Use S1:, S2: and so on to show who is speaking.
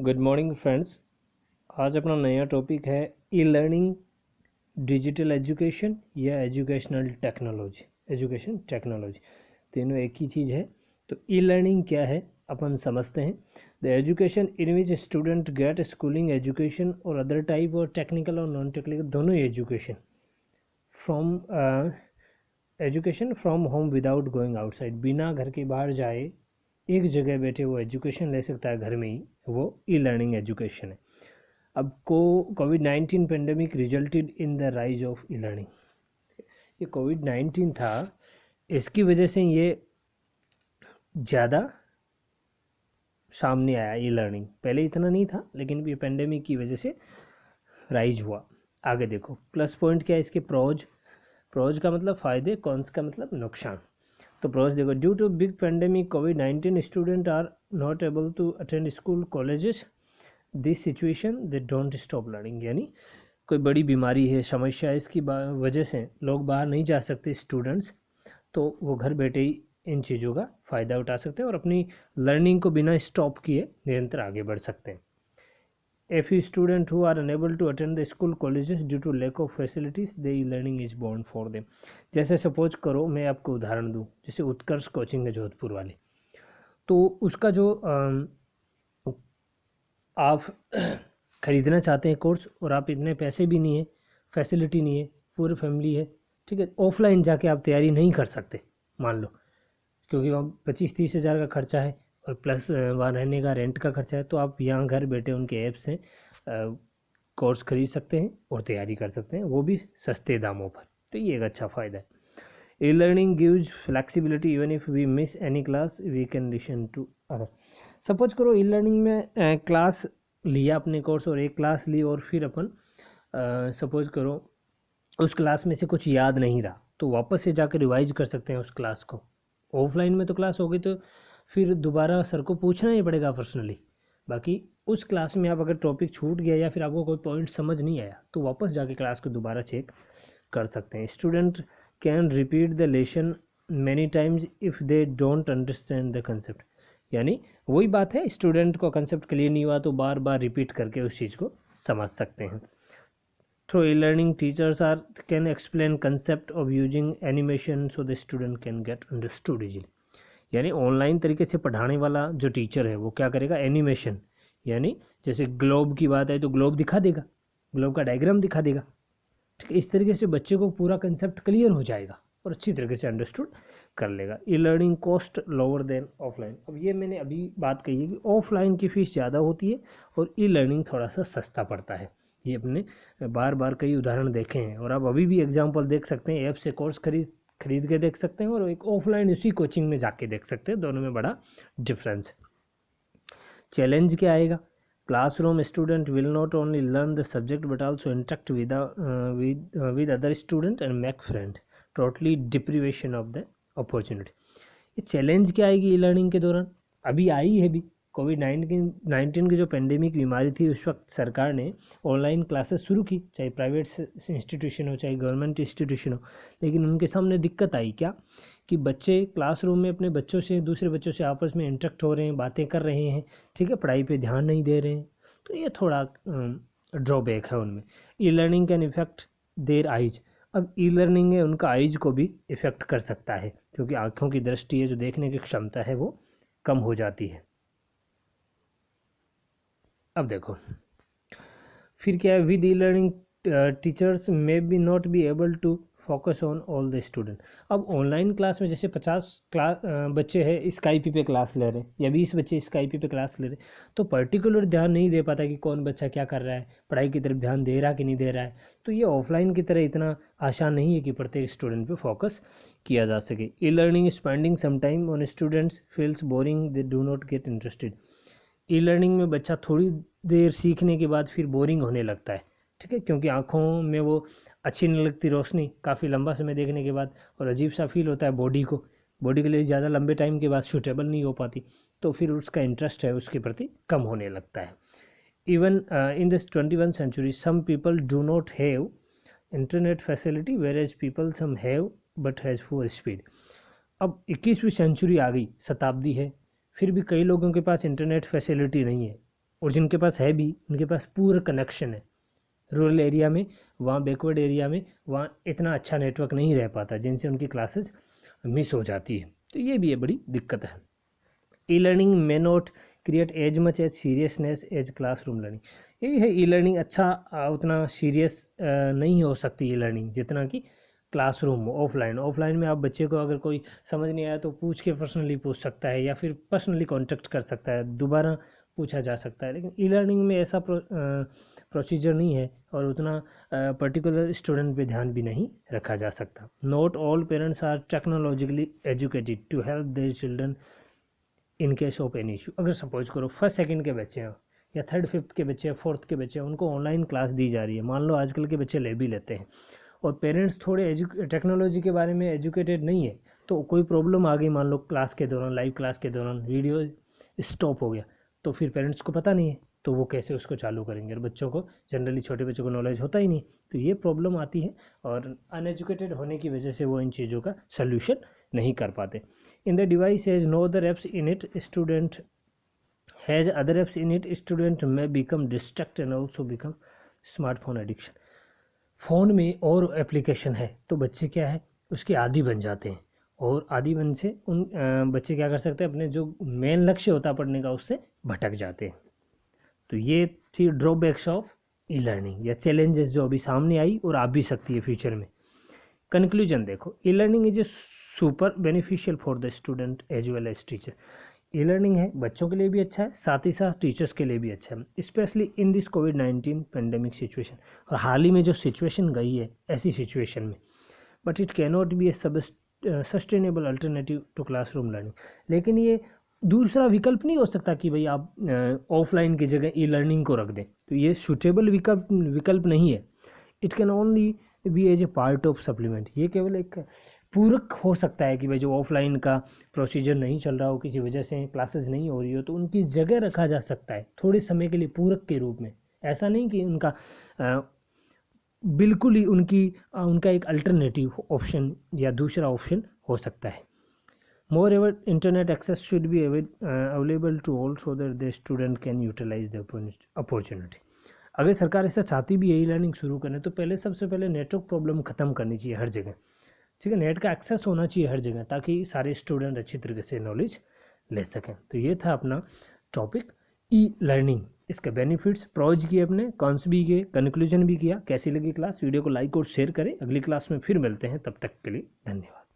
S1: Good morning friends. आज अपना नया टॉपिक है ई लर्निंग, डिजिटल एजुकेशन या एजुकेशन टेक्नोलॉजी। तीनों एक ही चीज़ है। तो ई लर्निंग क्या है अपन समझते हैं। The education in which student get schooling education और अदर टाइप और टेक्निकल और नॉन टेक्निकल दोनों ही education from home without going outside, बिना घर के बाहर जाए एक जगह बैठे वो एजुकेशन ले सकता है घर में ही, वो ई लर्निंग एजुकेशन है। अब कोविड-19 pandemic resulted in the rise of e learning. ये कोविड-19 था, इसकी वजह से ये ज़्यादा सामने आया ई लर्निंग। पहले इतना नहीं था, लेकिन ये पेंडेमिक की वजह से राइज हुआ। आगे देखो प्लस पॉइंट क्या है इसके। प्रोज का मतलब फ़ायदे, कॉन्स का मतलब नुकसान। तो प्रोज देखो, ड्यू टू बिग पेंडेमिक कोविड-19 student are not able to attend school colleges this situation they don't stop learning. यानी कोई बड़ी बीमारी है, समस्या है, इसकी वजह से लोग बाहर नहीं जा सकते स्टूडेंट्स, तो वो घर बैठे ही इन चीज़ों का फ़ायदा उठा सकते हैं और अपनी लर्निंग को बिना स्टॉप किए निरंतर आगे बढ़ सकते हैं। If you student who are unable to attend the school colleges due to lack of facilities, the e-learning is born for them। जैसे सपोज करो, मैं आपको उदाहरण दूँ, जैसे उत्कर्ष कोचिंग है जोधपुर वाली, तो उसका जो आप ख़रीदना चाहते हैं कोर्स और आप इतने पैसे भी नहीं है, फैसिलिटी नहीं है, पूरी फैमिली है, ठीक है, ऑफलाइन जाके आप तैयारी नहीं कर सकते मान लो, क्योंकि वहाँ 25-30 हज़ार का खर्चा है और प्लस वहाँ रहने का रेंट का खर्चा है। तो आप यहाँ घर बैठे उनके ऐप से कोर्स खरीद सकते हैं और तैयारी कर सकते हैं, वो भी सस्ते दामों पर। तो ये एक अच्छा फ़ायदा है। E learning gives flexibility, even if we miss any class we can listen to other. Suppose करो ई लर्निंग में क्लास लिया अपने कोर्स और एक क्लास ली और फिर अपन सपोज करो उस क्लास में से कुछ याद नहीं रहा, तो वापस से जाकर रिवाइज कर सकते हैं उस क्लास को। ऑफलाइन में तो क्लास होगी तो फिर दोबारा सर को पूछना ही पड़ेगा पर्सनली। बाकी उस क्लास में आप अगर टॉपिक छूट गया या फिर आपको कोई पॉइंट समझ नहीं आया तो वापस जाके क्लास को दोबारा चेक कर सकते हैं। Student can repeat the lesson many times if they don't understand the concept. यानी वही बात है, स्टूडेंट को कंसेप्ट क्लियर नहीं हुआ तो बार बार रिपीट करके उस चीज़ को समझ सकते हैं। Through E learning teachers can explain concept of using animation so the student can get understood easily. यानी ऑनलाइन तरीके से पढ़ाने वाला जो टीचर है वो क्या करेगा, एनिमेशन, यानी जैसे ग्लोब की बात है तो ग्लोब दिखा देगा, ग्लोब का डायग्राम दिखा देगा, ठीक है। इस तरीके से बच्चे को पूरा कंसेप्ट क्लियर हो जाएगा और अच्छी तरीके से अंडरस्टूड कर लेगा। E learning cost lower than offline. अब ये मैंने अभी बात कही है कि ऑफलाइन की फ़ीस ज़्यादा होती है और ई लर्निंग थोड़ा सा सस्ता पड़ता है। ये अपने बार बार कई उदाहरण देखे हैं और आप अभी भी एग्जाम्पल देख सकते हैं, ऐप से कोर्स खरीद के देख सकते हैं और एक ऑफलाइन उसी कोचिंग में जाके देख सकते हैं, दोनों में बड़ा डिफरेंस है। चैलेंज क्या आएगा, classroom student will not only learn the subject but also interact with other student and make friend, totally deprivation of the opportunity. ये चैलेंज क्या आएगी ई लर्निंग के दौरान, अभी आई है भी। कोविड-19 की जो पेंडेमिक बीमारी थी उस वक्त सरकार ने ऑनलाइन क्लासेस शुरू की, चाहे प्राइवेट इंस्टीट्यूशन हो चाहे गवर्नमेंट इंस्टीट्यूशन हो, लेकिन उनके सामने दिक्कत आई क्या कि बच्चे क्लासरूम में अपने बच्चों से, दूसरे बच्चों से आपस में इंटरेक्ट हो रहे हैं, बातें कर रहे हैं, ठीक है, पढ़ाई पे ध्यान नहीं दे रहे हैं। तो ये थोड़ा ड्रॉबैक है उनमें। E learning can effect their eyes. अब ई लर्निंग है उनका आइज को भी इफ़ेक्ट कर सकता है, क्योंकि आँखों की दृष्टि है, जो देखने की क्षमता है वो कम हो जाती है। अब देखो फिर क्या है, with e learning teachers may be not be able to focus on all the student. अब ऑनलाइन क्लास में जैसे 50 बच्चे हैं स्काइपी पे क्लास ले रहे हैं या 20 बच्चे स्काइपी पे क्लास ले रहे हैं, तो पर्टिकुलर ध्यान नहीं दे पाता कि कौन बच्चा क्या कर रहा है, पढ़ाई की तरफ ध्यान दे रहा कि नहीं दे रहा है। तो ये ऑफलाइन की तरह इतना आसान नहीं है कि प्रत्येक स्टूडेंट पे फोकस किया जा सके। E learning spending some time on students feels boring, they do not get interested. E learning में बच्चा थोड़ी देर सीखने के बाद फिर बोरिंग होने लगता है, ठीक है, क्योंकि आँखों में वो अच्छी नहीं लगती रोशनी काफ़ी लंबा समय देखने के बाद, और अजीब सा फील होता है बॉडी के लिए ज़्यादा लंबे टाइम के बाद सूटेबल नहीं हो पाती, तो फिर उसका इंटरेस्ट है उसके प्रति कम होने लगता है। Even in this 21 century some people do not have internet facility where as people some have but has poor speed. अब 21वीं सेंचुरी आ गई, शताब्दी है, फिर भी कई लोगों के पास इंटरनेट फैसिलिटी नहीं है, और जिनके पास है भी उनके पास पूरा कनेक्शन है। रूरल एरिया में, वहाँ बैकवर्ड एरिया में, वहाँ इतना अच्छा नेटवर्क नहीं रह पाता, जिनसे उनकी क्लासेस मिस हो जाती है। तो ये भी है बड़ी दिक्कत है। E learning may not create as much as seriousness as classroom learning. यही है, ई लर्निंग उतना सीरियस नहीं हो सकती ई लर्निंग जितना कि क्लासरूम ऑफलाइन में आप बच्चे को अगर कोई समझ नहीं आया तो पूछ के पर्सनली पूछ सकता है, या फिर पर्सनली कांटेक्ट कर सकता है, दोबारा पूछा जा सकता है। लेकिन ई लर्निंग में ऐसा प्रोसीजर नहीं है, और उतना पर्टिकुलर स्टूडेंट पे ध्यान भी नहीं रखा जा सकता। Not all parents are technologically educated to help their children in case of any issue. अगर सपोज करो फर्स्ट सेकंड के बच्चे हैं, या थर्ड फिफ्थ के बच्चे हैं, फोर्थ के बच्चे हैं, उनको ऑनलाइन क्लास दी जा रही है, मान लो आजकल के बच्चे ले भी लेते हैं, और पेरेंट्स थोड़े टेक्नोलॉजी के बारे में एजुकेटेड नहीं है, तो कोई प्रॉब्लम आ गई, मान लो क्लास के दौरान, लाइव क्लास के दौरान वीडियो स्टॉप हो गया, तो फिर पेरेंट्स को पता नहीं है, तो वो कैसे उसको चालू करेंगे। और बच्चों को जनरली, छोटे बच्चों को नॉलेज होता ही नहीं, तो ये प्रॉब्लम आती है, और अनएजुकेटेड होने की वजह से वो इन चीज़ों का सल्यूशन नहीं कर पाते। In the device has no other apps in it, student has other apps in it, student may become distracted and also become smartphone addiction। Phone में और एप्लीकेशन है तो बच्चे क्या है, उसके आदी बन जाते हैं, और आदी बन से उन बच्चे क्या कर सकते हैं, अपने जो मेन लक्ष्य होता है पढ़ने का, उससे भटक जाते हैं। तो ये थी ड्रॉबैक्स ऑफ ई लर्निंग, या चैलेंजेस जो अभी सामने आई और आ भी सकती है फ्यूचर में। कंक्लूजन देखो, e learning is a super beneficial for the student as well as teacher. E learning है, बच्चों के लिए भी अच्छा है, साथ ही साथ टीचर्स के लिए भी अच्छा है, specially in this covid pandemic situation. और हाल ही में जो सिचुएशन गई है ऐसी सिचुएशन में, but it cannot be a sustainable alternative to classroom learning. लेकिन ये दूसरा विकल्प नहीं हो सकता कि भाई आप ऑफलाइन की जगह ई लर्निंग को रख दें, तो ये सूटेबल विकल्प नहीं है। It can only be as a part of supplement. ये केवल एक पूरक हो सकता है कि भाई जो ऑफलाइन का प्रोसीजर नहीं चल रहा हो, किसी वजह से क्लासेस नहीं हो रही हो, तो उनकी जगह रखा जा सकता है थोड़े समय के लिए पूरक के रूप में। ऐसा नहीं कि उनका बिल्कुल ही उनका एक अल्टरनेटिव ऑप्शन या दूसरा ऑप्शन हो सकता है। Moreover internet access should be available to all so that the student can utilise the opportunity. अगर सरकार ऐसा चाहती भी है ई लर्निंग शुरू करें, तो पहले सबसे पहले नेटवर्क प्रॉब्लम ख़त्म करनी चाहिए हर जगह, ठीक है। नेट का एक्सेस होना चाहिए हर जगह, ताकि सारे स्टूडेंट अच्छी तरीके से नॉलेज ले सकें। तो ये था अपना टॉपिक ई लर्निंग, इसके बेनिफिट्स प्रोज किए, अपने कॉन्स भी किए, कंक्लूजन भी किया। कैसी लगी क्लास, वीडियो को लाइक और शेयर करें। अगली क्लास में फिर मिलते हैं, तब तक के लिए धन्यवाद।